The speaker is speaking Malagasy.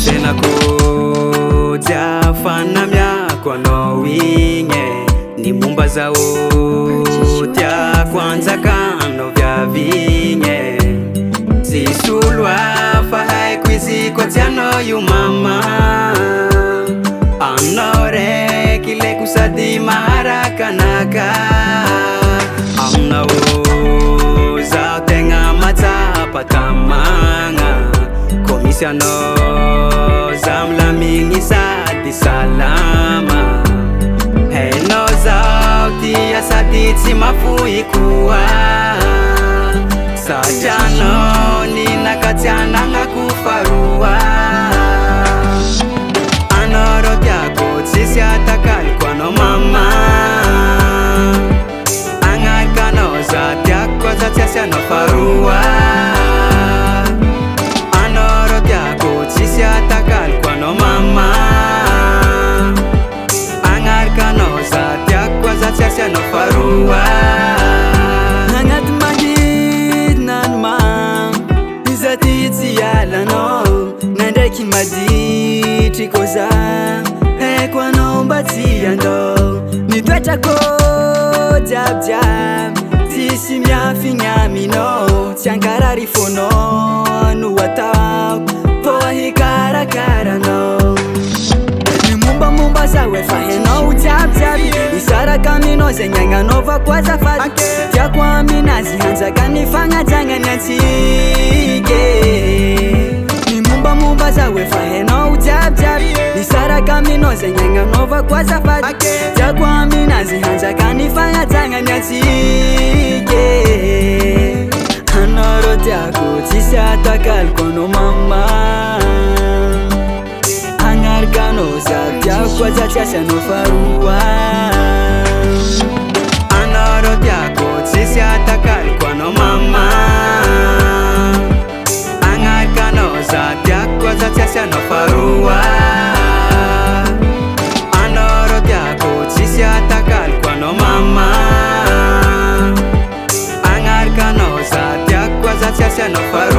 Senako jafana miako anao igny ny momba zao tiako anjakano viavigny tsisy olo hafa haiko izy koa tsy anao io mama anao raiky ilaiko sady maharaka anaka aminao zaho tegna matsapa tamagna ko misy anao zaho milamigny sady salama hainao zaho tia sady tsy mafoy koa satria anao ninakatsy anagnako faroa anao rô tiako tsisy atakaliko anao mama agnaraka anao za tiako za tsy asianao faroa anao rô tiako tsisy atakaliko anao mama agnaraka anao za tiako za tsy asianao faroa agnaty magidina no mam iza ty tsy ialanao nandraiky maditry ko za haiko anao mba tsy andao nitoetrako jiabijiaby tsisy miafigny aminao tsy ankarary fonao no ataoko fô ahikarakaraanao ny mombamomba zaho efa hainao jiabijiaby isaraka aminao zegny agnanaovako azafady tiako aminazy hanjaka ny fagnajagnany antsika ny mombamomba zaho efa hainao jiabijiaby isaraka aminao zegny agnanaovako azafady tiako aminazy hanjaka ny fagnajagnany antsika anao rô tiako tsisy atakaliko anao mama agnaraka anao za tiako aza tsy asianao faroa anao rô tiako tsisy atakaliko anao mama agnaraka anao za tiako aza tsy asianao faroa anao rô tiako tsisy atakaliko anao mama agnaraka anao za tiako aza tsy asianao faroa